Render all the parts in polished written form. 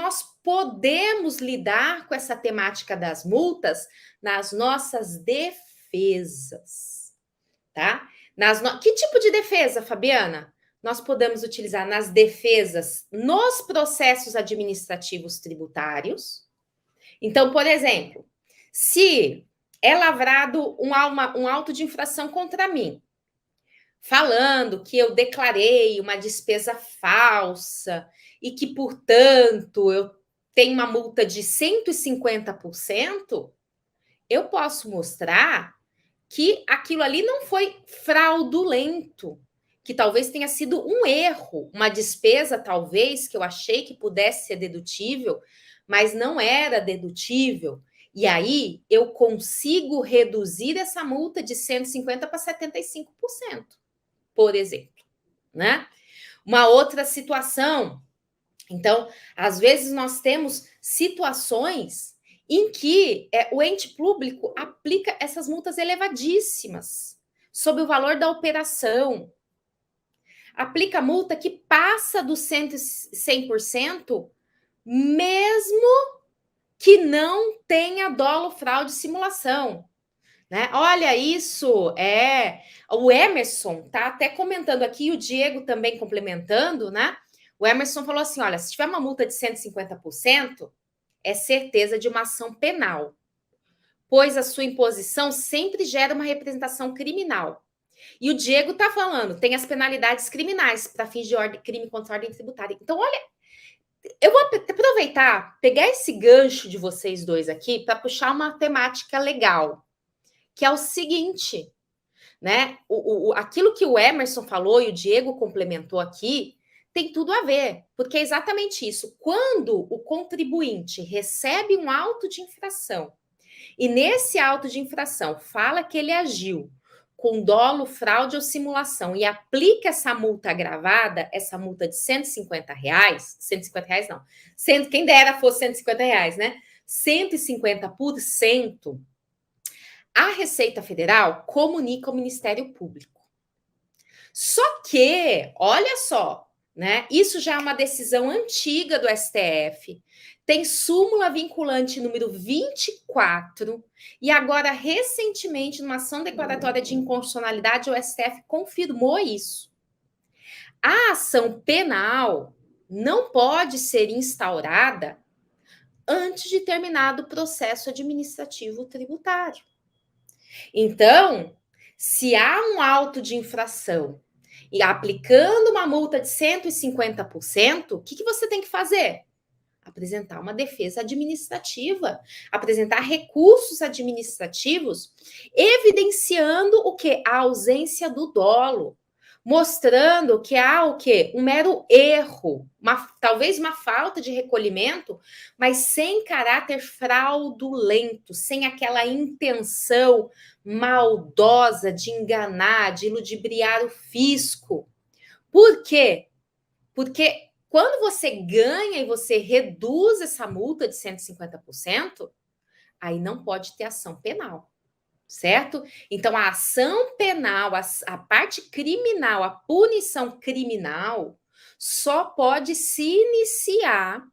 nós podemos lidar com essa temática das multas nas nossas defesas, tá? Que tipo de defesa, Fabiana? Nós podemos utilizar nas defesas nos processos administrativos tributários. Então, por exemplo, se é lavrado um auto de infração contra mim, falando que eu declarei uma despesa falsa e que, portanto, eu tenho uma multa de 150%, eu posso mostrar que aquilo ali não foi fraudulento, que talvez tenha sido um erro, uma despesa, talvez, que eu achei que pudesse ser dedutível, mas não era dedutível. E aí eu consigo reduzir essa multa de 150% para 75%, por exemplo, né? Uma outra situação. Então, às vezes nós temos situações em que o ente público aplica essas multas elevadíssimas sobre o valor da operação. Aplica multa que passa do 100%, mesmo que não tenha dolo, fraude e simulação. Né? Olha, isso é... O Emerson tá até comentando aqui, o Diego também complementando, né? O Emerson falou assim, olha, se tiver uma multa de 150%, é certeza de uma ação penal, pois a sua imposição sempre gera uma representação criminal. E o Diego tá falando, tem as penalidades criminais para fins de crime contra a ordem tributária. Então, olha, eu vou aproveitar, pegar esse gancho de vocês dois aqui para puxar uma temática legal, que é o seguinte, né? Aquilo que o Emerson falou e o Diego complementou aqui tem tudo a ver, porque é exatamente isso. Quando o contribuinte recebe um auto de infração e nesse auto de infração fala que ele agiu com dolo, fraude ou simulação e aplica essa multa agravada, essa multa de R$ 150 não, quem dera fosse R$ 150, né? 150%, a Receita Federal comunica ao Ministério Público. Só que, olha só, né? Isso já é uma decisão antiga do STF, tem súmula vinculante número 24, e agora, recentemente, numa ação declaratória de inconstitucionalidade, o STF confirmou isso. A ação penal não pode ser instaurada antes de terminado o processo administrativo tributário. Então, se há um auto de infração e aplicando uma multa de 150%, o que você tem que fazer? Apresentar uma defesa administrativa, apresentar recursos administrativos, evidenciando o que? A ausência do dolo, mostrando que há o quê? Um mero erro, talvez uma falta de recolhimento, mas sem caráter fraudulento, sem aquela intenção maldosa de enganar, de ludibriar o fisco. Por quê? Porque quando você ganha e você reduz essa multa de 150%, aí não pode ter ação penal, certo? Então, a ação penal, a parte criminal, a punição criminal, só pode se iniciar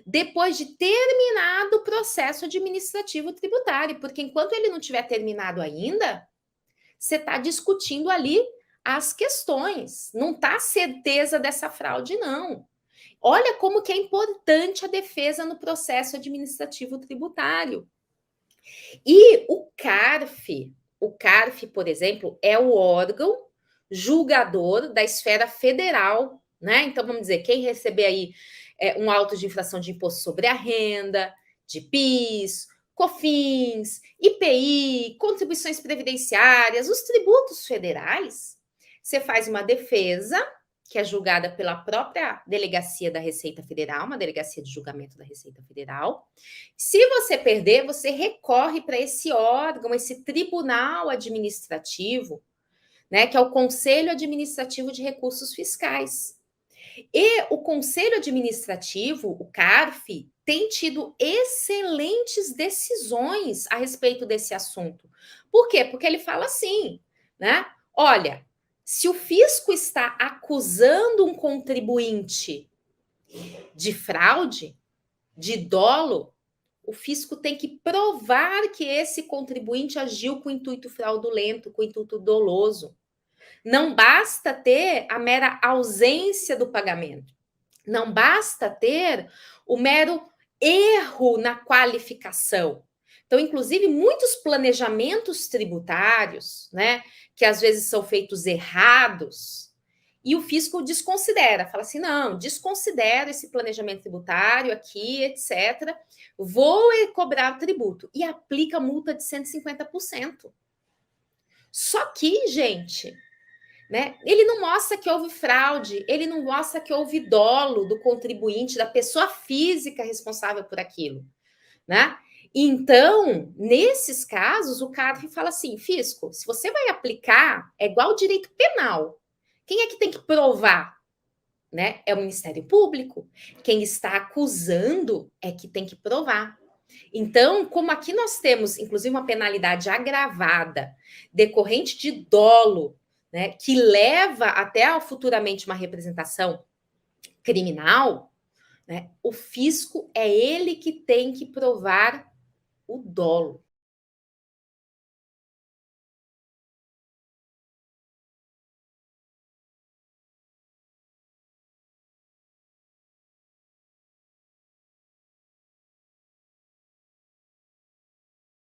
depois de terminado o processo administrativo tributário, porque enquanto ele não tiver terminado ainda, você está discutindo ali as questões, não está certeza dessa fraude, não. Olha como que é importante a defesa no processo administrativo tributário. E o CARF, por exemplo, é o órgão julgador da esfera federal, né? Então, vamos dizer, quem receber aí um auto de infração de imposto sobre a renda, de PIS, COFINS, IPI, contribuições previdenciárias, os tributos federais, você faz uma defesa, que é julgada pela própria delegacia da Receita Federal, uma delegacia de julgamento da Receita Federal. Se você perder, você recorre para esse órgão, esse tribunal administrativo, né, que é o Conselho Administrativo de Recursos Fiscais. E o Conselho Administrativo, o CARF, tem tido excelentes decisões a respeito desse assunto. Por quê? Porque ele fala assim, né? Olha, se o fisco está acusando um contribuinte de fraude, de dolo, o fisco tem que provar que esse contribuinte agiu com intuito fraudulento, com intuito doloso. Não basta ter a mera ausência do pagamento. Não basta ter o mero erro na qualificação. Então, inclusive, muitos planejamentos tributários, né, que às vezes são feitos errados, e o fisco desconsidera, fala assim: não, desconsidera esse planejamento tributário aqui, etc. Vou cobrar tributo. E aplica multa de 150%. Só que, gente, né, ele não mostra que houve fraude, ele não mostra que houve dolo do contribuinte, da pessoa física responsável por aquilo, né? Então, nesses casos, o CARF fala assim: fisco, se você vai aplicar, é igual ao direito penal. Quem é que tem que provar? Né? É o Ministério Público. Quem está acusando é que tem que provar. Então, como aqui nós temos, inclusive, uma penalidade agravada decorrente de dolo, né, que leva até futuramente uma representação criminal, né, o fisco é ele que tem que provar o dolo.